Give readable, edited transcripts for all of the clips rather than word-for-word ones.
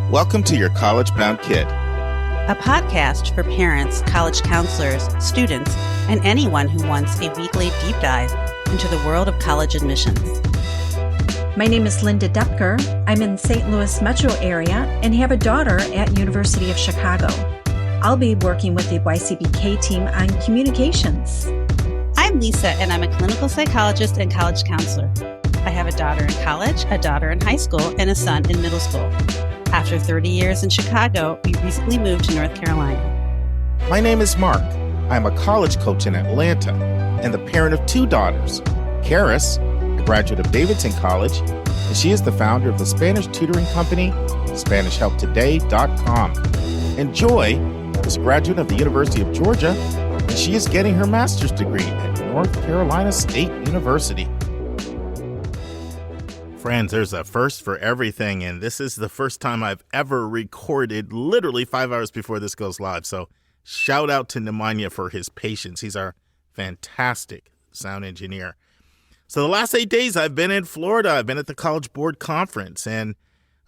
Welcome to your College-Bound Kid, a podcast for parents, college counselors, students, and anyone who wants a weekly deep dive into the world of college admissions. My name is Linda Depker. I'm in St. Louis metro area and have a daughter at University of Chicago. I'll be working with the YCBK team on communications. I'm Lisa, and I'm a clinical psychologist and college counselor. I have a daughter in college, a daughter in high school, and a son in middle school. After 30 years in Chicago, we recently moved to North Carolina. My name is Mark. I'm a college coach in Atlanta and the parent of two daughters. Karis, a graduate of Davidson College, and she is the founder of the Spanish tutoring company, SpanishHelpToday.com. And Joy is a graduate of the University of Georgia, and she is getting her master's degree at North Carolina State University. Friends, there's a first for everything, and this is the first time I've ever recorded literally 5 hours before this goes live. So shout out to Nemanja for his patience. He's our fantastic sound engineer. So the last 8 days I've been in Florida. I've been at the College Board Conference, and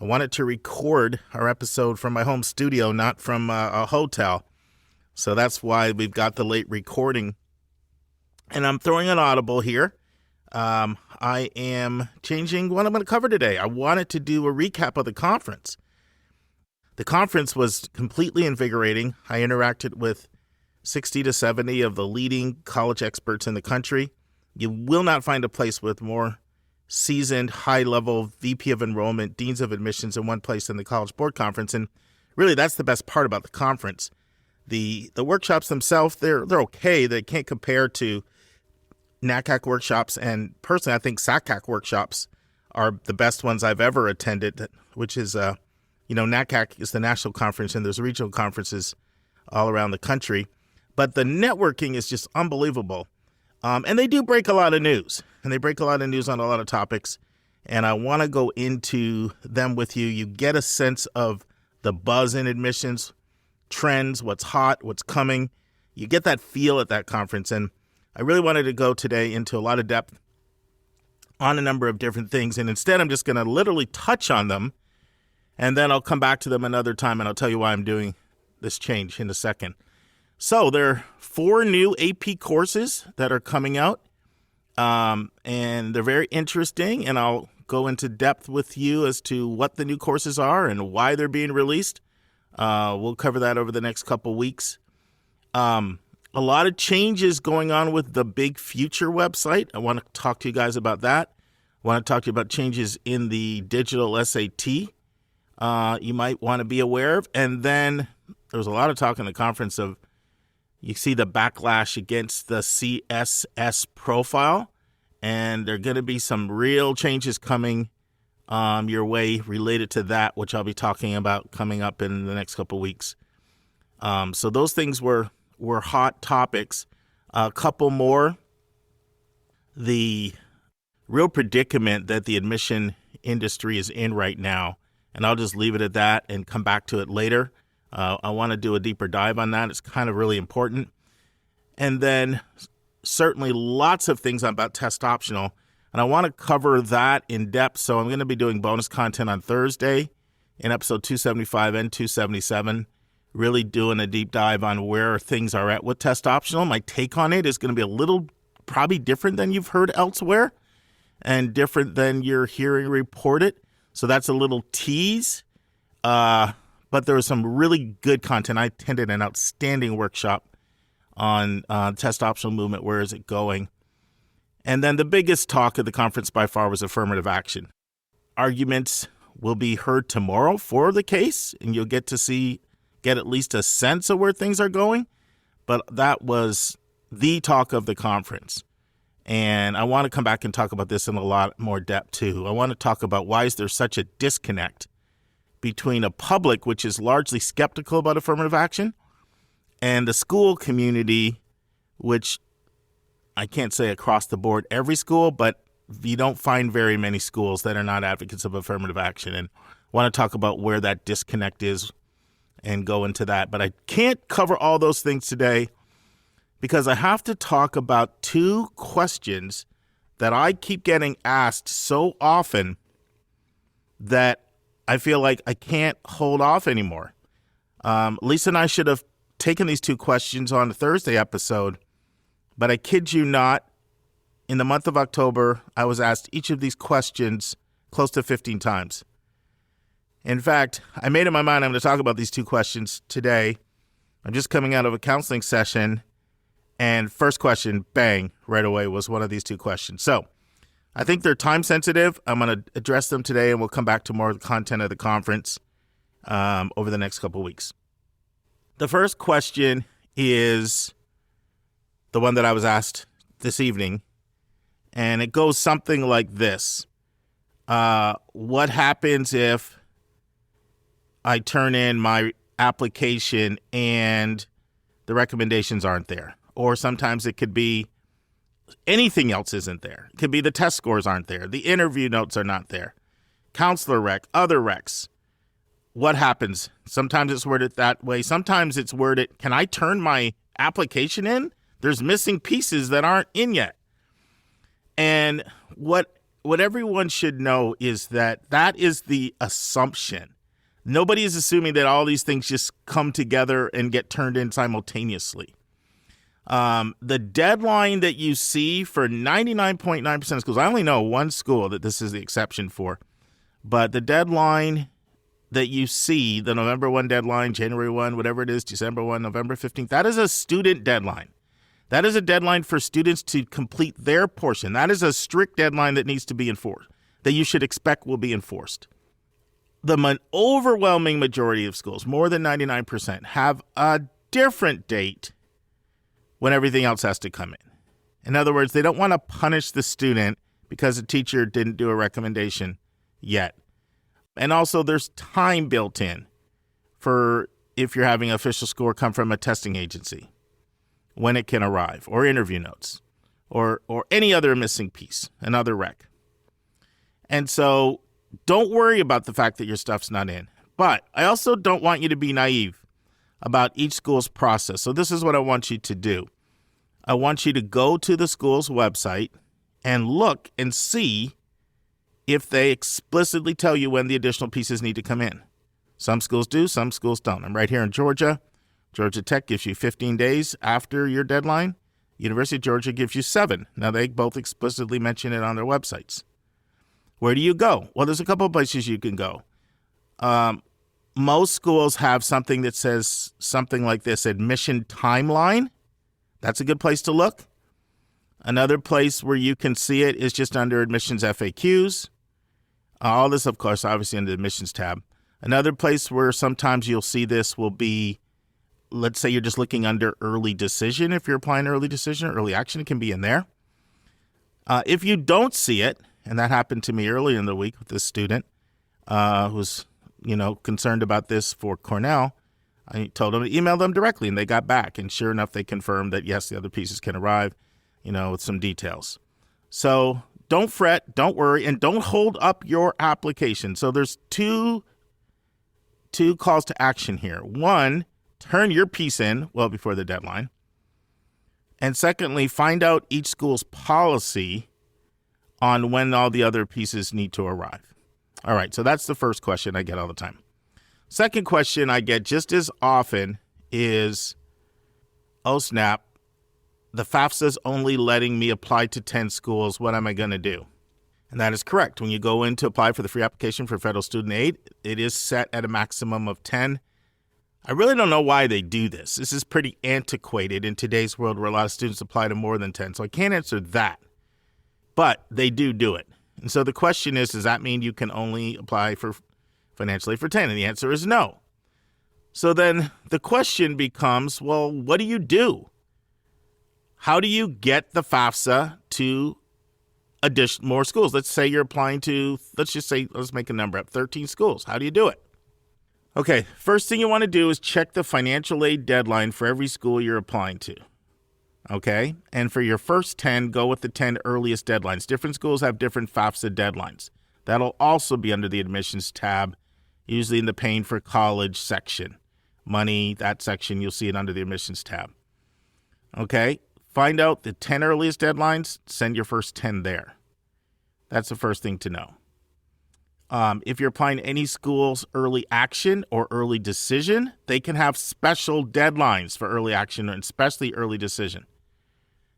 I wanted to record our episode from my home studio, not from a hotel. So that's why we've got the late recording. And I'm throwing an audible here. I am changing what I'm going to cover today. I wanted to do a recap of the conference. The conference was completely invigorating. I interacted with 60 to 70 of the leading college experts in the country. You will not find a place with more seasoned, high-level VP of enrollment, deans of admissions in one place than the College Board Conference. And really, that's the best part about the conference. The workshops themselves, they're okay. They can't compare to NACAC workshops, and personally, I think SACAC workshops are the best ones I've ever attended, which is, NACAC is the national conference, and there's regional conferences all around the country. But the networking is just unbelievable. And they do break a lot of news, and they break a lot of news on a lot of topics, and I want to go into them with you. You get a sense of the buzz in admissions, trends, what's hot, what's coming. You get that feel at that conference, and I really wanted to go today into a lot of depth on a number of different things, and instead I'm just going to literally touch on them, and then I'll come back to them another time, and I'll tell you why I'm doing this change in a second. So there are 4 new AP courses that are coming out, and they're very interesting, and I'll go into depth with you as to what the new courses are and why they're being released. We'll cover that over the next couple weeks. A lot of changes going on with the Big Future website. I want to talk to you guys about that. I want to talk to you about changes in the digital SAT you might want to be aware of. And then there was a lot of talk in the conference of, you see the backlash against the CSS profile, and there are going to be some real changes coming your way related to that, which I'll be talking about coming up in the next couple of weeks. So those things were hot topics. A couple more. The real predicament that the admission industry is in right now, and I'll just leave it at that and come back to it later. I want to do a deeper dive on that. It's kind of really important. And then certainly lots of things about test optional, and I want to cover that in depth. So I'm going to be doing bonus content on Thursday in episode 275 and 277. Really doing a deep dive on where things are at with test optional. My take on it is going to be a little probably different than you've heard elsewhere and different than you're hearing reported. So that's a little tease. But there was some really good content. I attended an outstanding workshop on test optional movement. Where is it going? And then the biggest talk of the conference by far was affirmative action. Arguments will be heard tomorrow for the case, and you'll get at least a sense of where things are going. But that was the talk of the conference. And I want to come back and talk about this in a lot more depth, too. I want to talk about why is there such a disconnect between a public, which is largely skeptical about affirmative action, and the school community, which I can't say across the board every school, but you don't find very many schools that are not advocates of affirmative action. And I want to talk about where that disconnect is and go into that. But I can't cover all those things today because I have to talk about 2 questions that I keep getting asked so often that I feel like I can't hold off anymore. Lisa and I should have taken these 2 questions on the Thursday episode, but I kid you not, in the month of October, I was asked each of these questions close to 15 times. In fact, I made up my mind I'm going to talk about these 2 questions today. I'm just coming out of a counseling session, and first question, bang, right away was one of these 2 questions. So I think they're time sensitive. I'm going to address them today, and we'll come back to more of the content of the conference over the next couple of weeks. The first question is the one that I was asked this evening, and it goes something like this. What happens if I turn in my application and the recommendations aren't there? Or sometimes it could be anything else isn't there. It could be the test scores aren't there. The interview notes are not there. Counselor rec, other recs. What happens? Sometimes it's worded that way. Sometimes it's worded, can I turn my application in? There's missing pieces that aren't in yet. And what everyone should know is that is the assumption. Nobody is assuming that all these things just come together and get turned in simultaneously. The deadline that you see for 99.9% of schools, I only know one school that this is the exception for, but the deadline that you see, the November 1 deadline, January 1, whatever it is, December 1, November 15th, that is a student deadline. That is a deadline for students to complete their portion. That is a strict deadline that needs to be enforced, that you should expect will be enforced. The overwhelming majority of schools, more than 99%, have a different date when everything else has to come in. In other words, they don't want to punish the student because the teacher didn't do a recommendation yet. And also there's time built in for if you're having an official score come from a testing agency, when it can arrive, or interview notes, or any other missing piece, another rec. And so don't worry about the fact that your stuff's not in. But I also don't want you to be naive about each school's process. So this is what I want you to do. I want you to go to the school's website and look and see if they explicitly tell you when the additional pieces need to come in. Some schools do, some schools don't. I'm right here in Georgia. Georgia Tech gives you 15 days after your deadline. University of Georgia gives you 7. Now, they both explicitly mention it on their websites. Where do you go? Well, there's a couple of places you can go. Most schools have something that says something like this, admission timeline. That's a good place to look. Another place where you can see it is just under admissions FAQs. All this, of course, obviously under the admissions tab. Another place where sometimes you'll see this will be, let's say you're just looking under early decision. If you're applying early decision, early action, it can be in there. If you don't see it, and that happened to me earlier in the week with this student who's, concerned about this for Cornell, I told them to email them directly, and they got back. And sure enough, they confirmed that, yes, the other pieces can arrive, with some details. So don't fret, don't worry, and don't hold up your application. So there's two calls to action here. One, turn your piece in well before the deadline. And secondly, find out each school's policy on when all the other pieces need to arrive. All right, so that's the first question I get all the time. Second question I get just as often is, oh snap, the FAFSA's only letting me apply to 10 schools. What am I going to do? And that is correct. When you go in to apply for the free application for federal student aid, it is set at a maximum of 10. I really don't know why they do this. This is pretty antiquated in today's world where a lot of students apply to more than 10. So I can't answer that. But they do it. And so the question is, does that mean you can only apply for financially for 10? And the answer is no. So then the question becomes, well, what do you do? How do you get the FAFSA to more schools? Let's say you're applying to, let's make a number up, 13 schools. How do you do it? Okay, first thing you want to do is check the financial aid deadline for every school you're applying to. Okay, and for your first 10, go with the 10 earliest deadlines. Different schools have different FAFSA deadlines. That'll also be under the admissions tab, usually in the paying for college section. Money, that section, you'll see it under the admissions tab. Okay, find out the 10 earliest deadlines, send your first 10 there. That's the first thing to know. If you're applying to any school's early action or early decision, they can have special deadlines for early action and especially early decision.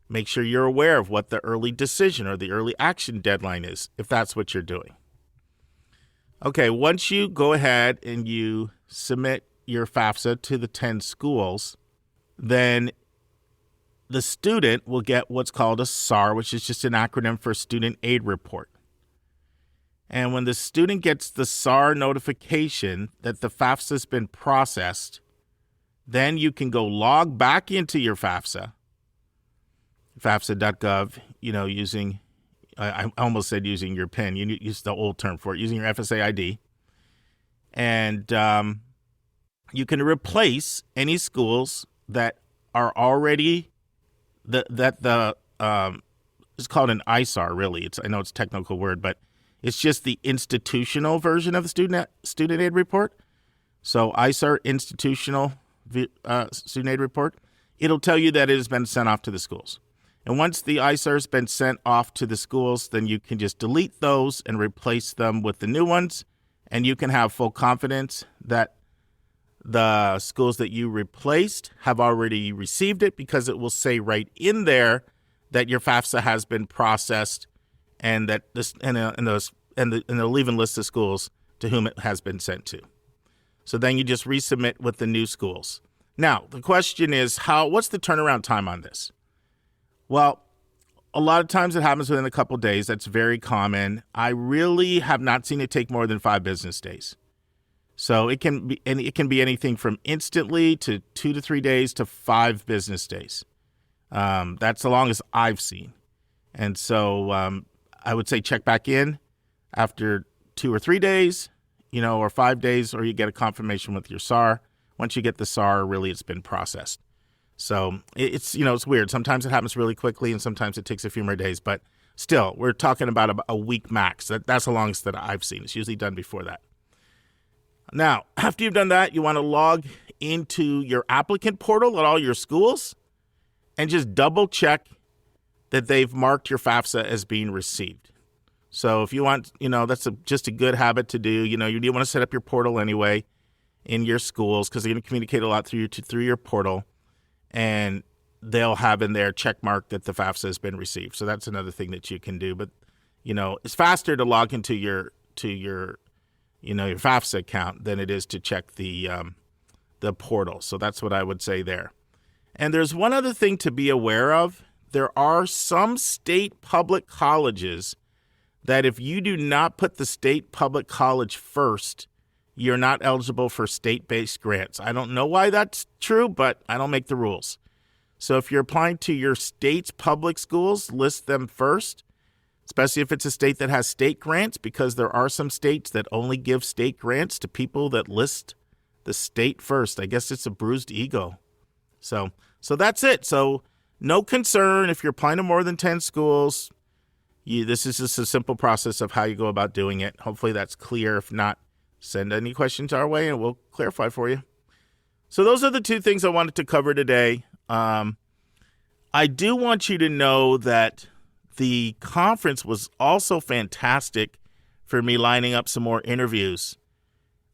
Make sure you're aware of what the early decision or the early action deadline is, if that's what you're doing. Okay, once you go ahead and you submit your FAFSA to the 10 schools, then the student will get what's called a SAR, which is just an acronym for Student Aid Report. And when the student gets the SAR notification that the FAFSA has been processed, then you can go log back into your FAFSA, FAFSA.gov, using, I almost said using your PIN. You use the old term for it, using your FSA ID. And you can replace any schools that are already, it's called an ISAR, really. I know it's a technical word, but it's just the institutional version of the student aid report. So ISAR, institutional student aid report, it'll tell you that it has been sent off to the schools. And once the ISAR has been sent off to the schools, then you can just delete those and replace them with the new ones. And you can have full confidence that the schools that you replaced have already received it, because it will say right in there that your FAFSA has been processed, and that this and they'll even list the schools to whom it has been sent to. So then you just resubmit with the new schools. Now the question is, what's the turnaround time on this? Well, a lot of times it happens within a couple of days. That's very common. I really have not seen it take more than 5 business days. So it can be anything from instantly to 2 to 3 days to 5 business days. That's the longest I've seen. And so I would say check back in after 2 or 3 days, or 5 days, or you get a confirmation with your SAR. Once you get the SAR, really it's been processed. So it's weird. Sometimes it happens really quickly and sometimes it takes a few more days, but still, we're talking about a week max. That's the longest that I've seen. It's usually done before that. Now, after you've done that, you want to log into your applicant portal at all your schools and just double check that they've marked your FAFSA as being received. So if you want, that's just a good habit to do. You do want to set up your portal anyway in your schools, because they're going to communicate a lot through your portal, and they'll have in there check mark that the FAFSA has been received. So that's another thing that you can do. But it's faster to log into your FAFSA account than it is to check the portal. So that's what I would say there. And there's one other thing to be aware of. There are some state public colleges that if you do not put the state public college first, you're not eligible for state-based grants. I don't know why that's true, but I don't make the rules. So if you're applying to your state's public schools, list them first, especially if it's a state that has state grants, because there are some states that only give state grants to people that list the state first. I guess it's a bruised ego. So that's it. So no concern if you're applying to more than 10 schools. This is just a simple process of how you go about doing it. Hopefully that's clear. If not, send any questions our way and we'll clarify for you. So those are the 2 things I wanted to cover today. I do want you to know that the conference was also fantastic for me lining up some more interviews.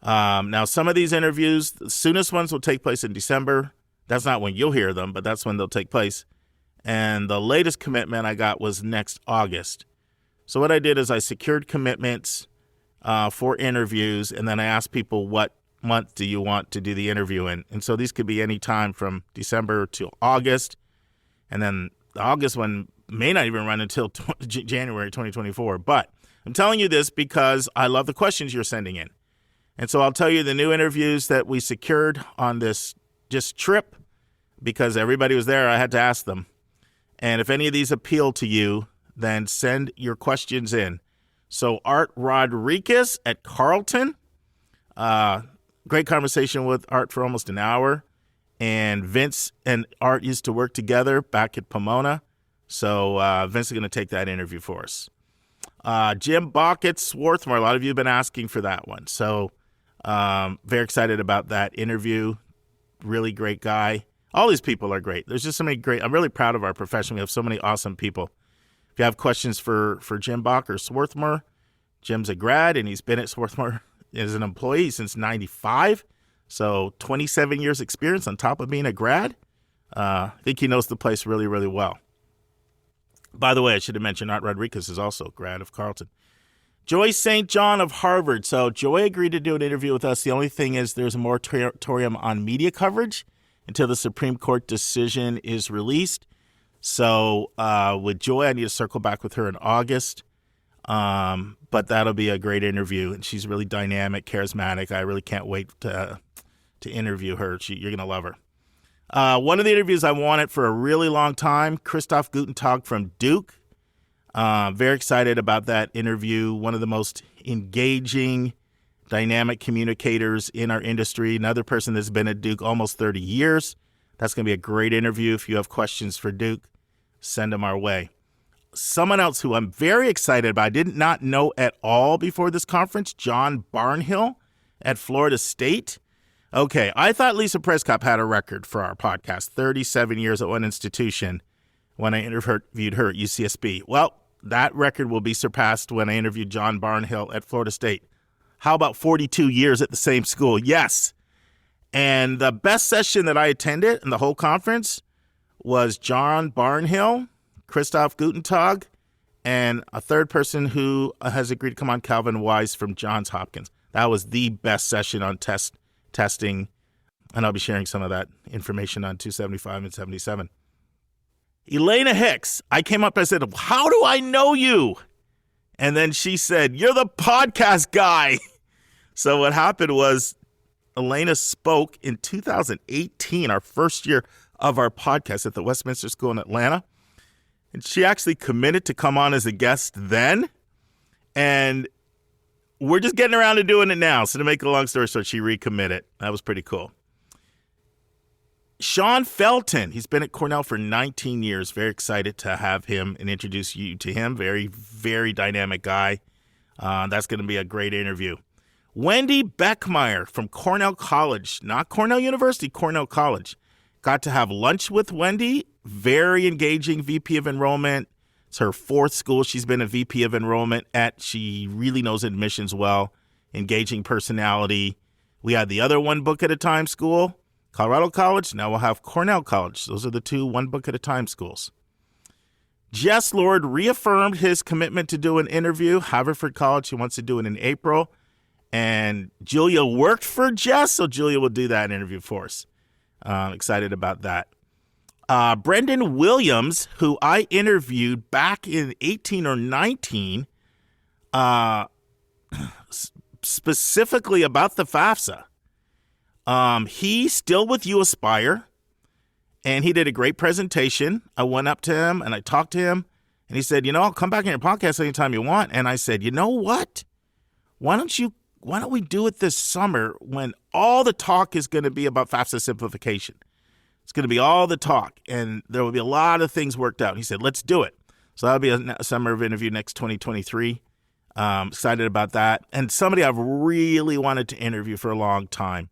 Now, some of these interviews, the soonest ones will take place in December. That's not when you'll hear them, but that's when they'll take place. And the latest commitment I got was next August. So what I did is I secured commitments for interviews, and then I asked people, what month do you want to do the interview in? And so these could be any time from December to August. And then the August one may not even run until January 2024. But I'm telling you this because I love the questions you're sending in. And so I'll tell you the new interviews that we secured on this just trip, because everybody was there. I had to ask them. And if any of these appeal to you, then send your questions in. So Art Rodriguez at Carleton, great conversation with Art for almost an hour. And Vince and Art used to work together back at Pomona. So Vince is going to take that interview for us. Jim Bach at Swarthmore. A lot of you have been asking for that one. So very excited about that interview. Really great guy. All these people are great. There's just so many great. I'm really proud of our profession. We have so many awesome people. If you have questions for Jim Bach or Swarthmore, Jim's a grad, and he's been at Swarthmore as an employee since 95. So 27 years experience on top of being a grad. I think he knows the place really, really well. By the way, I should have mentioned Art Rodriguez is also a grad of Carleton. Joy St. John of Harvard. So Joy agreed to do an interview with us. The only thing is there's a moratorium on media coverage until the Supreme Court decision is released. So with Joy, I need to circle back with her in August. But that'll be a great interview. And she's really dynamic, charismatic. I really can't wait to interview her. You're going to love her. One of the interviews I wanted for a really long time, Christoph Gutentag from Duke. Very excited about that interview. One of the most engaging, dynamic communicators in our industry. Another person that's been at Duke almost 30 years. That's going to be a great interview. If you have questions for Duke, send them our way. Someone else who I'm very excited about, I did not know at all before this conference, John Barnhill at Florida State. Okay, I thought Lisa Prescott had a record for our podcast, 37 years at one institution when I interviewed her at UCSB. Well, that record will be surpassed when I interviewed John Barnhill at Florida State. How about 42 years at the same school? Yes. And the best session that I attended in the whole conference was John Barnhill, Christoph Gutentag, and a third person who has agreed to come on, Calvin Wise from Johns Hopkins. That was the best session on testing, and I'll be sharing some of that information on 275 and 77. Elena Hicks, I came up and I said, how do I know you? And then she said, you're the podcast guy. So what happened was Elena spoke in 2018, our first year of our podcast at the Westminster School in Atlanta. And she actually committed to come on as a guest then. And we're just getting around to doing it now. So to make a long story short, she recommitted. That was pretty cool. Sean Felton, he's been at Cornell for 19 years. Very excited to have him and introduce you to him. Very, very dynamic guy. That's going to be a great interview. Wendy Beckmeyer from Cornell College, not Cornell University, Cornell College. Got to have lunch with Wendy. Very engaging VP of Enrollment. It's her fourth school she's been a VP of Enrollment at. She really knows admissions well. Engaging personality. We had the other one book at a time school, Colorado College. Now we'll have Cornell College. Those are the two one book at a time schools. Jess Lord reaffirmed his commitment to do an interview. Haverford College, he wants to do it in April. And Julia worked for Jess, so Julia will do that interview for us. Excited about that. Brendan Williams, who I interviewed back in 18 or 19, specifically about the FAFSA. He's still with U Aspire, and he did a great presentation. I went up to him, and I talked to him, and he said, I'll come back on your podcast anytime you want. And I said, you know what? Why don't we do it this summer when all the talk is going to be about FAFSA simplification? It's going to be all the talk, and there will be a lot of things worked out. He said, let's do it. So that'll be a summer of interview next 2023. Excited about that. And somebody I've really wanted to interview for a long time,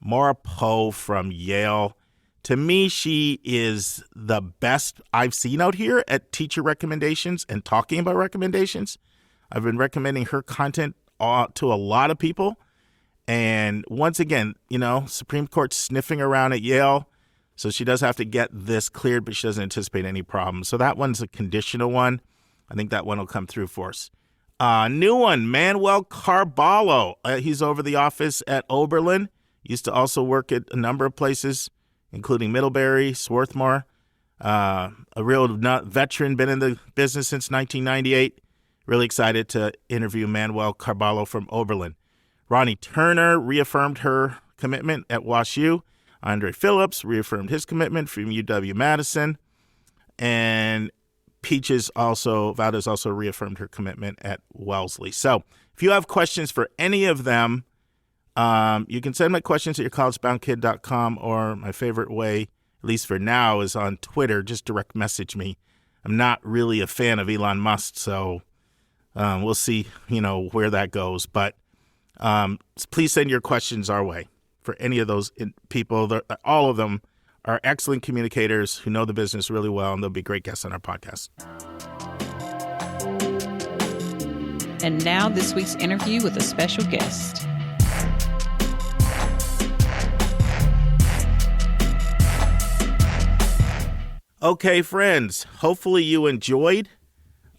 Maura Poe from Yale. To me, she is the best I've seen out here at teacher recommendations and talking about recommendations. I've been recommending her content to a lot of people. And once again, Supreme Court sniffing around at Yale. So she does have to get this cleared, but she doesn't anticipate any problems. So that one's a conditional one. I think that one will come through for us. New one, Manuel Carballo. He's over the office at Oberlin. Used to also work at a number of places, including Middlebury, Swarthmore. A real veteran, been in the business since 1998. Really excited to interview Manuel Carballo from Oberlin. Ronnie Turner reaffirmed her commitment at WashU. Andre Phillips reaffirmed his commitment from UW-Madison. And Valdez also reaffirmed her commitment at Wellesley. So if you have questions for any of them, you can send my questions at yourcollegeboundkid.com, or my favorite way, at least for now, is on Twitter. Just direct message me. I'm not really a fan of Elon Musk, so we'll see, where that goes. But please send your questions our way for any of those people. All of them are excellent communicators who know the business really well, and they'll be great guests on our podcast. And now this week's interview with a special guest. Okay, friends, hopefully you enjoyed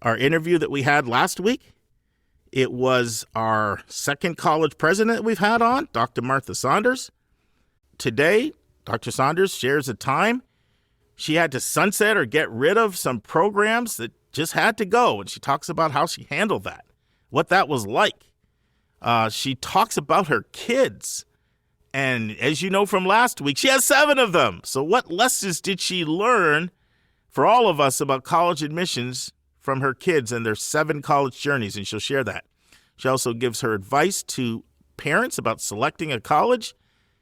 our interview that we had last week. It was our second college president we've had on, Dr. Martha Saunders. Today, Dr. Saunders shares a time she had to sunset or get rid of some programs that just had to go, and she talks about how she handled that, what that was like. She talks about her kids, and as you know from last week, she has 7 of them. So what lessons did she learn for all of us about college admissions from her kids and their 7 college journeys? And she'll share that. She also gives her advice to parents about selecting a college,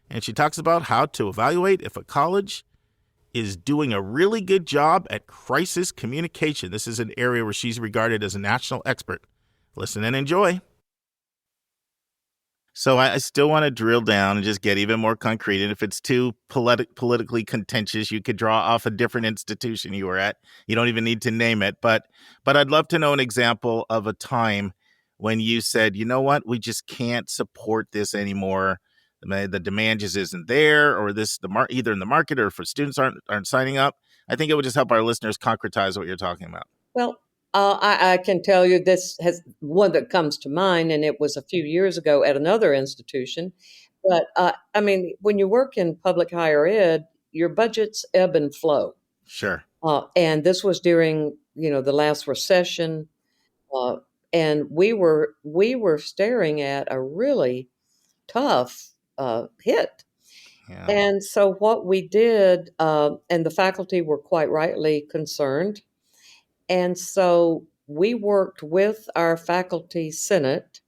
and she talks about how to evaluate if a college is doing a really good job at crisis communication. This is an area where she's regarded as a national expert. Listen and enjoy. So I still want to drill down and just get even more concrete. And if it's too politically contentious, you could draw off a different institution you were at. You don't even need to name it. But I'd love to know an example of a time when you said, you know what, we just can't support this anymore. The demand just isn't there, or either in the market or for students aren't signing up. I think it would just help our listeners concretize what you're talking about. Well, I can tell you this has one that comes to mind, and it was a few years ago at another institution. But I mean, when you work in public higher ed, your budgets ebb and flow. Sure. And this was during the last recession, and we were staring at a really tough hit. Yeah. And so what we did, and the faculty were quite rightly concerned. And so we worked with our faculty senate,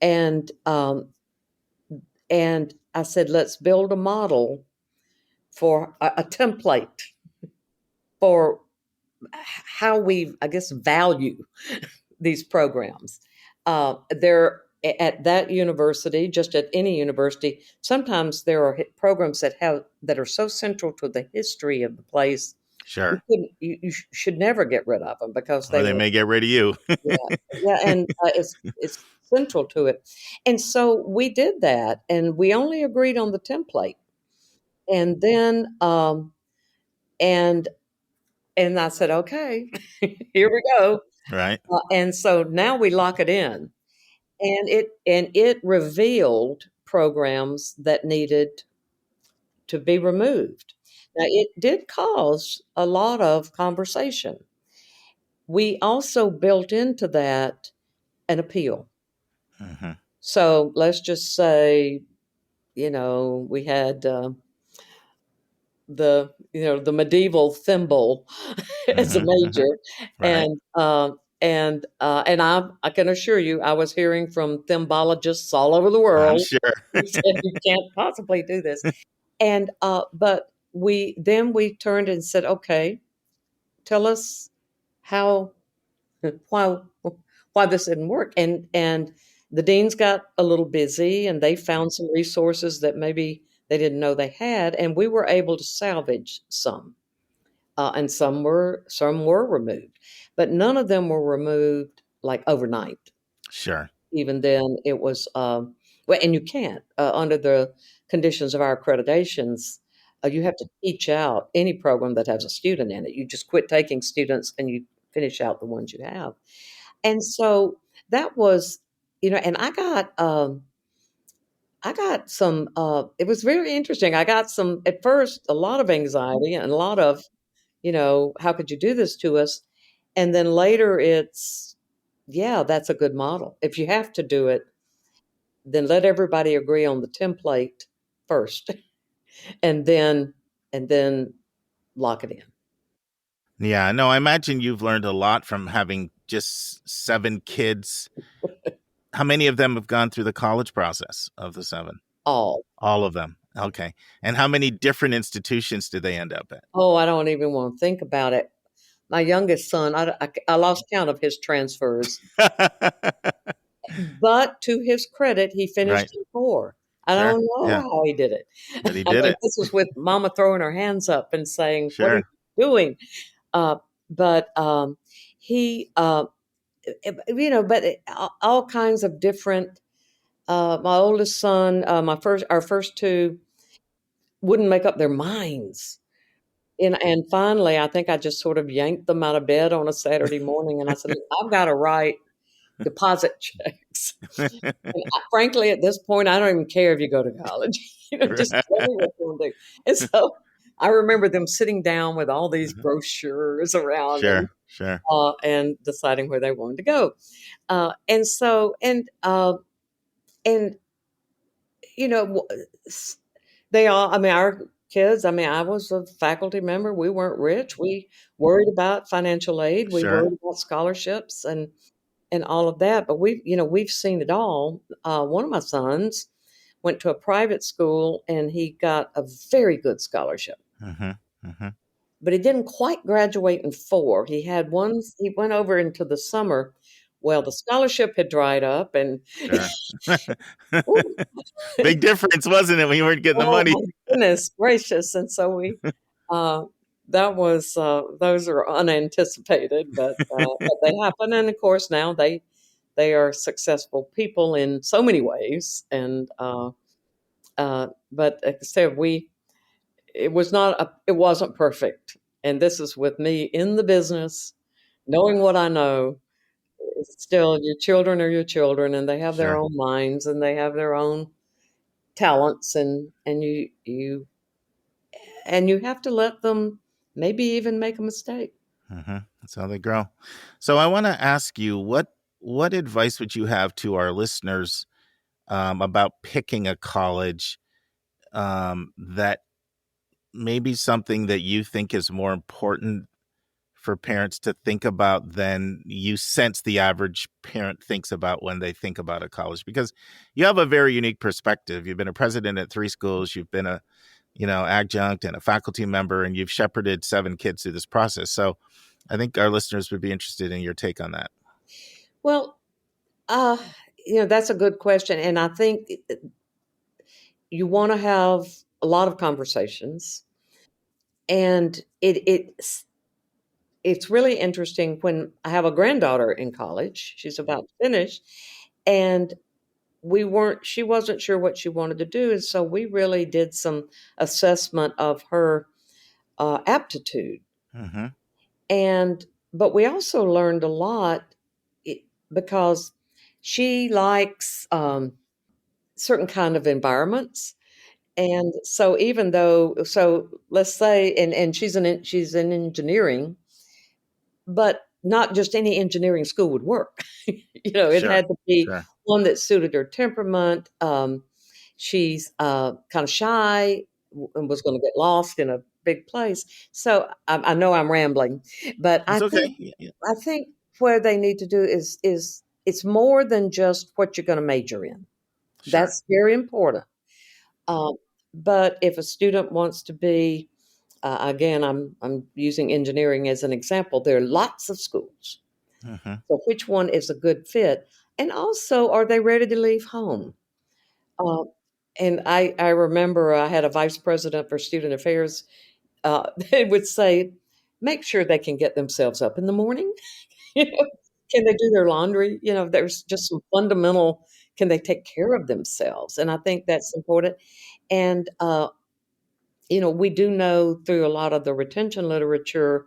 and I said, let's build a model for a template for how we, I guess, value these programs. They're at that university, just at any university. Sometimes there are programs that are so central to the history of the place. Sure. You should never get rid of them because they may get rid of you. yeah, and it's central to it. And so we did that, and we only agreed on the template. And then, and I said, okay, here we go. Right. And so now we lock it in, and it revealed programs that needed to be removed. Now, it did cause a lot of conversation. We also built into that an appeal. Mm-hmm. So let's just say, we had the medieval thimble as a major, Right. and I can assure you, I was hearing from thimbolologists all over the world. I'm sure. Who said you can't possibly do this, and but. We turned and said, okay, tell us why this didn't work. And the deans got a little busy, and they found some resources that maybe they didn't know they had. And we were able to salvage some, and some were removed, but none of them were removed like overnight. Sure. Even then it was, and you can't, under the conditions of our accreditations, you have to teach out any program that has a student in it. You just quit taking students and you finish out the ones you have. And so that was, and I got some, it was very interesting. I got some, at first, a lot of anxiety and a lot of, how could you do this to us? And then later it's, yeah, that's a good model. If you have to do it, then let everybody agree on the template first. And then lock it in. Yeah, no, I imagine you've learned a lot from having just 7 kids. How many of them have gone through the college process of the 7? All of them. Okay. And how many different institutions did they end up at? Oh, I don't even want to think about it. My youngest son, I lost count of his transfers. But to his credit, he finished in 4. I don't know how he did it. But he did it. This was with Mama throwing her hands up and saying, sure. What are you doing? But he but all kinds of different. My oldest son, our first two wouldn't make up their minds. And finally, I think I just sort of yanked them out of bed on a Saturday morning, and I said, "Look, I've got to write deposit checks." And frankly, at this point, I don't even care if you go to college. Just tell me what you want to do. And so I remember them sitting down with all these brochures around Sure. and deciding where they wanted to go. And so, and they all, I mean, our kids, I mean, I was a faculty member. We weren't rich. We worried about financial aid. We Sure. worried about scholarships and all of that. But we've seen it all. One of my sons went to a private school and he got a very good scholarship. But he didn't quite graduate in 4. He went over into the summer. Well, the scholarship had dried up and Sure. Big difference, wasn't it, when you weren't getting the money? my goodness gracious. And so those are unanticipated, but they happen. And of course, now they are successful people in so many ways. And but like I said, it wasn't perfect. And this is with me in the business, knowing what I know. It's still, your children are your children, and they have their Sure. own minds and they have their own talents, and you have to let them maybe even make a mistake. That's how they grow. So I want to ask you, what advice would you have to our listeners about picking a college that maybe something that you think is more important for parents to think about than you sense the average parent thinks about when they think about a college? Because you have a very unique perspective. You've been a president at 3 schools. You've been a adjunct and a faculty member, and you've shepherded 7 kids through this process. So I think our listeners would be interested in your take on that. Well, that's a good question. And I think you want to have a lot of conversations. And it's really interesting when I have a granddaughter in college. She's about to finish, and she wasn't sure what she wanted to do. And so we really did some assessment of her aptitude. But we also learned a lot because she likes certain kind of environments. And so let's say, and she's in engineering, but not just any engineering school would work. It had to be one that suited her temperament. She's kind of shy and was going to get lost in a big place. So I know I'm rambling, but I think where they need to do is it's more than just what you're going to major in. Sure. That's very important. But if a student wants to be, again, I'm using engineering as an example. There are lots of schools. So which one is a good fit? And also, are they ready to leave home? And I remember I had a vice president for student affairs. They would say, make sure they can get themselves up in the morning. Can they do their laundry? There's just some fundamental, can they take care of themselves? And I think that's important. And, we do know through a lot of the retention literature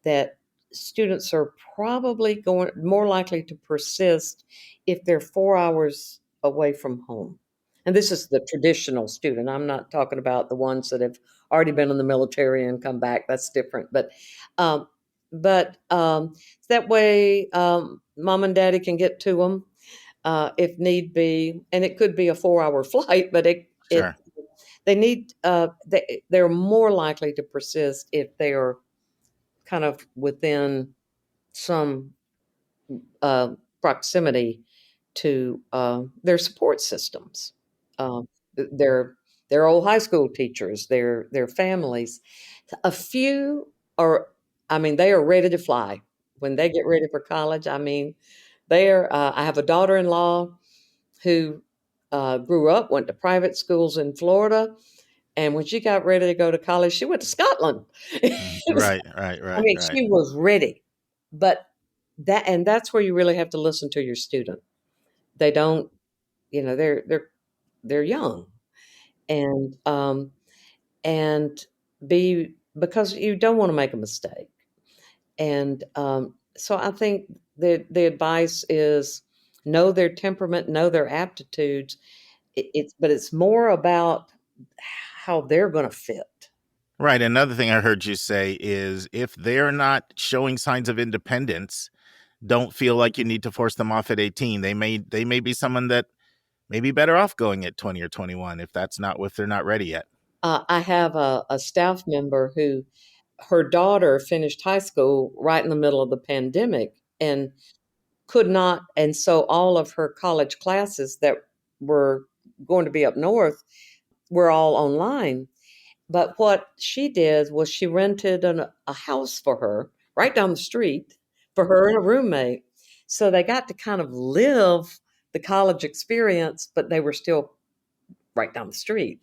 that students are probably more likely to persist if they're 4 hours away from home. And this is the traditional student. I'm not talking about the ones that have already been in the military and come back. That's different. But that way, mom and daddy can get to them if need be. And it could be a 4-hour flight, but they're more likely to persist if they are kind of within some proximity to their support systems. Their old high school teachers, their families. A few they are ready to fly when they get ready for college. I mean, I have a daughter-in-law who grew up, went to private schools in Florida, and when she got ready to go to college, she went to Scotland. Right. I mean, she was ready, but that's where you really have to listen to your student. They don't, they're young, and and because you don't want to make a mistake. And so I think the advice is know their temperament, know their aptitudes. But it's more about how they're going to fit. Right. Another thing I heard you say is if they're not showing signs of independence, don't feel like you need to force them off at 18. They may be someone that may be better off going at 20 or 21 if they're not ready yet. I have a staff member who her daughter finished high school right in the middle of the pandemic and could not. And so all of her college classes that were going to be up north were all online. But what she did was she rented a house for her right down the street for her and a roommate. So they got to kind of live the college experience, but they were still right down the street.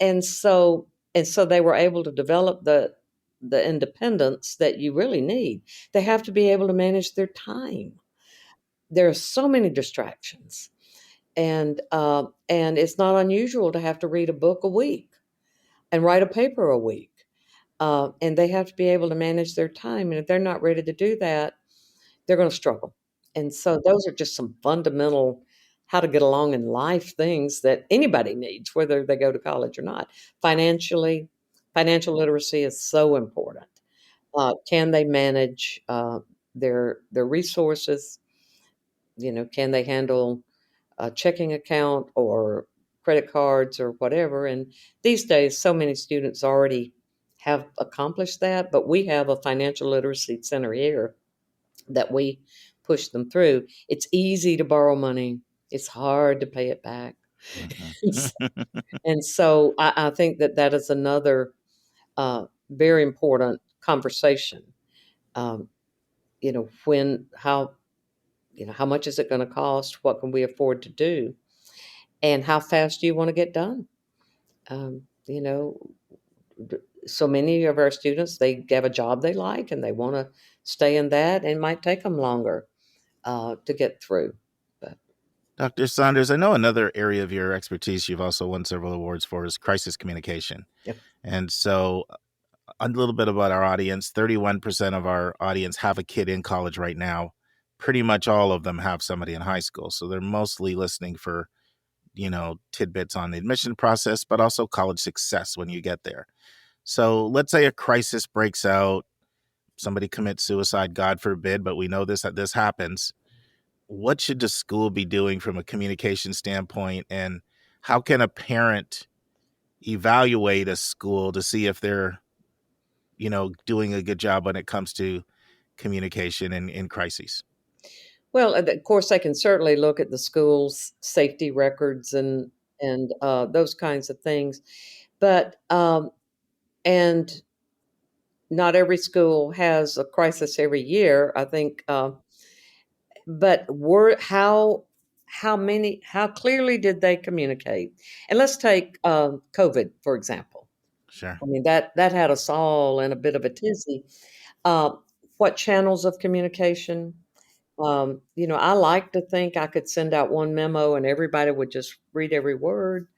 And so they were able to develop the independence that you really need. They have to be able to manage their time. There are so many distractions, and it's not unusual to have to read a book a week and write a paper a week. And they have to be able to manage their time. And if they're not ready to do that, they're going to struggle. And so those are just some fundamental how to get along in life things that anybody needs, whether they go to college or not. Financial literacy is so important. Can they manage their resources? Can they handle a checking account or credit cards or whatever? And these days, so many students already have accomplished that, but we have a financial literacy center here that we push them through. It's easy to borrow money. It's hard to pay it back. And so I think that is another very important conversation. How much is it going to cost? What can we afford to do? And how fast do you want to get done? So many of our students, they have a job they like and they want to stay in that, and it might take them longer to get through. But Dr. Saunders, I know another area of your expertise you've also won several awards for is crisis communication. Yep. And so a little bit about our audience. 31% of our audience have a kid in college right now. Pretty much all of them have somebody in high school. So they're mostly listening for, tidbits on the admission process, but also college success when you get there. So let's say a crisis breaks out, somebody commits suicide, God forbid, but we know that this happens. What should the school be doing from a communication standpoint, and how can a parent evaluate a school to see if they're, doing a good job when it comes to communication in crises? Well, of course, they can certainly look at the school's safety records and those kinds of things, but and not every school has a crisis every year, I think. But how clearly did they communicate? And let's take COVID, for example. Sure. I mean, that had us all in a bit of a tizzy. What channels of communication? I like to think I could send out one memo and everybody would just read every word,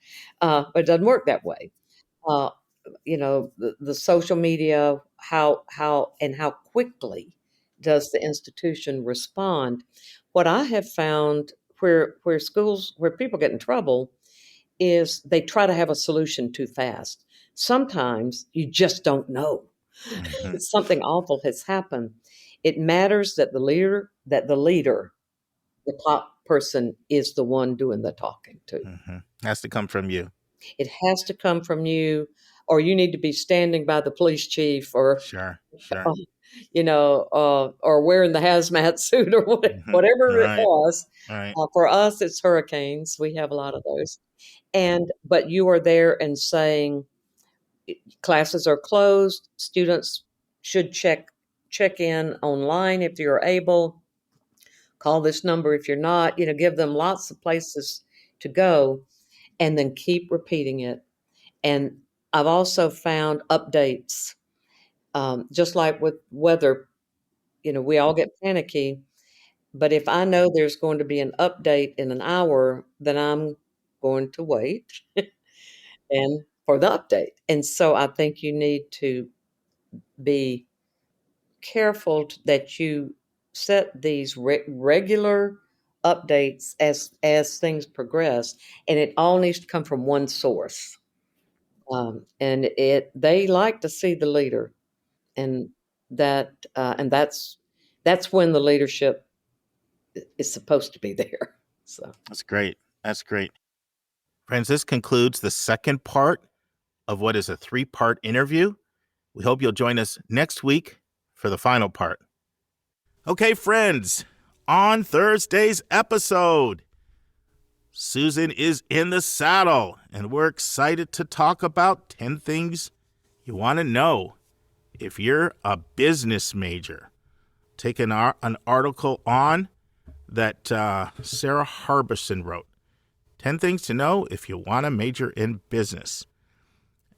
but it doesn't work that way. The social media, how quickly does the institution respond? What I have found where people get in trouble is they try to have a solution too fast. Sometimes you just don't know. Mm-hmm. Something awful has happened. It matters that the leader, the top person, is the one doing the talking too. Mm-hmm. Has to come from you. It has to come from you, or you need to be standing by the police chief, or Sure. Or wearing the hazmat suit, or whatever Right. it was. Right. For us, it's hurricanes. We have a lot of those, but you are there and saying, classes are closed. Students should check in online if you're able. Call this number if you're not. Give them lots of places to go, and then keep repeating it. And I've also found updates, just like with weather. we all get panicky. But if I know there's going to be an update in an hour, then I'm going to wait and for the update. And so I think you need to be careful that you set these regular updates as things progress, and it all needs to come from one source. And they like to see the leader, and that's when the leadership is supposed to be there. So That's great. That's great. Friends, this concludes the second part of what is a 3-part interview. We hope you'll join us next week for the final part. Okay, friends, on Thursday's episode, Susan is in the saddle, and we're excited to talk about 10 things you want to know if you're a business major. Take an article on that Sarah Harbison wrote. 10 things to know if you want to major in business.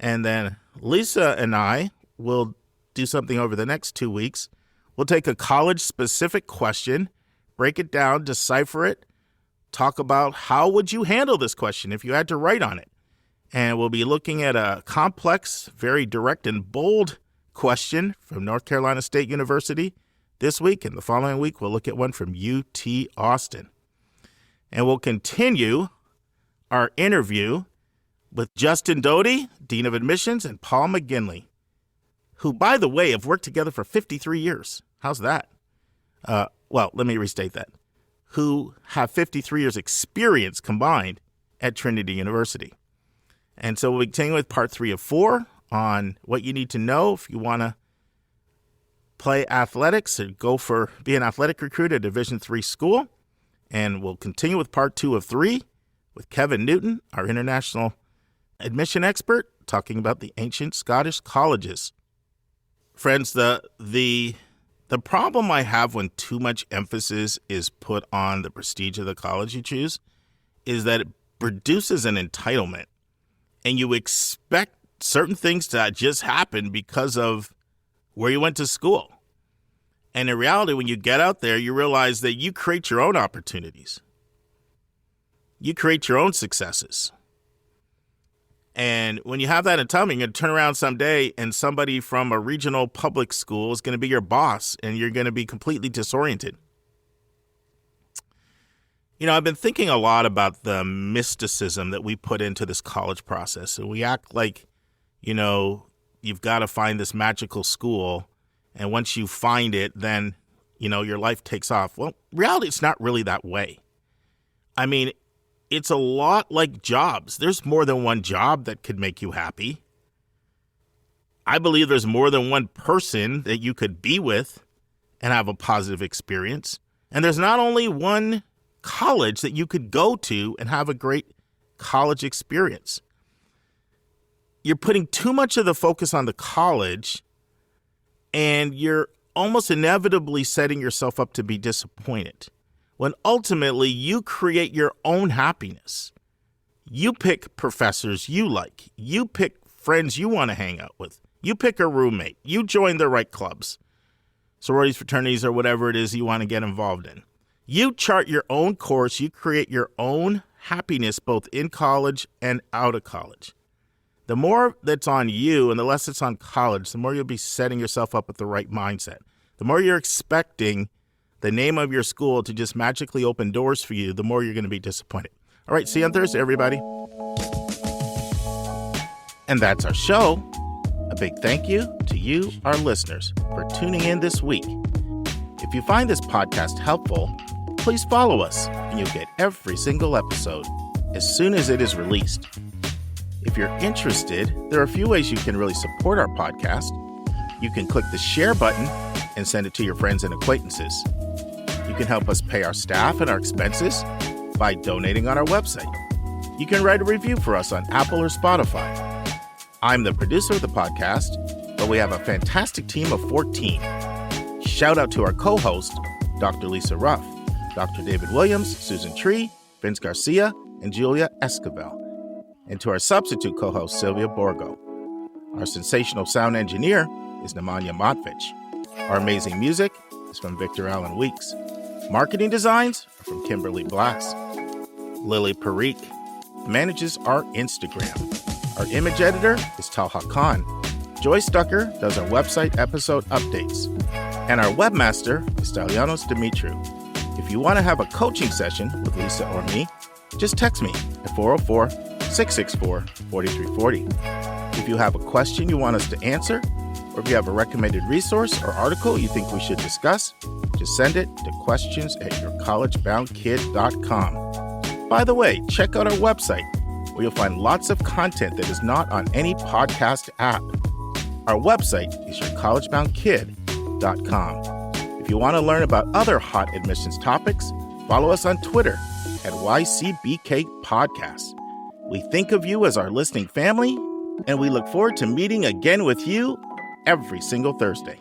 And then Lisa and I will do something over the next 2 weeks. We'll take a college-specific question, break it down, decipher it, talk about how would you handle this question if you had to write on it. And we'll be looking at a complex, very direct and bold question from North Carolina State University this week. And the following week, we'll look at one from UT Austin. And we'll continue our interview with Justin Doty, Dean of Admissions, and Paul McGinley, who, by the way, have worked together for 53 years. How's that? Well, let me restate that. Who have 53 years experience combined at Trinity University. And so we'll continue with part 3 of 4 on what you need to know if you want to play athletics or be an athletic recruit at a Division III school. And we'll continue with part 2 of 3 with Kevin Newton, our international admission expert, talking about the ancient Scottish colleges. Friends, the problem I have when too much emphasis is put on the prestige of the college you choose is that it produces an entitlement, and you expect certain things to just happen because of where you went to school. And in reality, when you get out there, you realize that you create your own opportunities. You create your own successes. And when you have that entitlement, you're going to turn around someday and somebody from a regional public school is going to be your boss, and you're going to be completely disoriented. I've been thinking a lot about the mysticism that we put into this college process. And we act like, you've got to find this magical school. And once you find it, then, your life takes off. Well, reality, it's not really that way. I mean, it's a lot like jobs. There's more than one job that could make you happy. I believe there's more than one person that you could be with and have a positive experience. And there's not only one college that you could go to and have a great college experience. You're putting too much of the focus on the college, and you're almost inevitably setting yourself up to be disappointed, when ultimately you create your own happiness. You pick professors you like. You pick friends you want to hang out with. You pick a roommate. You join the right clubs, sororities, fraternities, or whatever it is you want to get involved in. You chart your own course. You create your own happiness both in college and out of college. The more that's on you and the less it's on college, the more you'll be setting yourself up with the right mindset. The more you're expecting the name of your school to just magically open doors for you, the more you're going to be disappointed. All right, see you on Thursday, everybody. And that's our show. A big thank you to you, our listeners, for tuning in this week. If you find this podcast helpful, please follow us, and you'll get every single episode as soon as it is released. If you're interested, there are a few ways you can really support our podcast. You can click the share button and send it to your friends and acquaintances. You can help us pay our staff and our expenses by donating on our website. You can write a review for us on Apple or Spotify. I'm the producer of the podcast, but we have a fantastic team of 14. Shout out to our co-host, Dr. Lisa Ruff, Dr. David Williams, Susan Tree, Vince Garcia, and Julia Esquivel, and to our substitute co-host, Sylvia Borgo. Our sensational sound engineer is Nemanja Motvich. Our amazing music is from Victor Allen Weeks. Marketing designs are from Kimberly Blass. Lily Parikh manages our Instagram. Our image editor is Talha Khan. Joyce Ducker does our website episode updates. And our webmaster is Stelianos Dimitriou. If you want to have a coaching session with Lisa or me, just text me at 404-664-4340. If you have a question you want us to answer, or if you have a recommended resource or article you think we should discuss, just send it to questions@yourcollegeboundkid.com. By the way, check out our website, where you'll find lots of content that is not on any podcast app. Our website is yourcollegeboundkid.com. If you want to learn about other hot admissions topics, follow us on Twitter at YCBK Podcast. We think of you as our listening family, and we look forward to meeting again with you every single Thursday.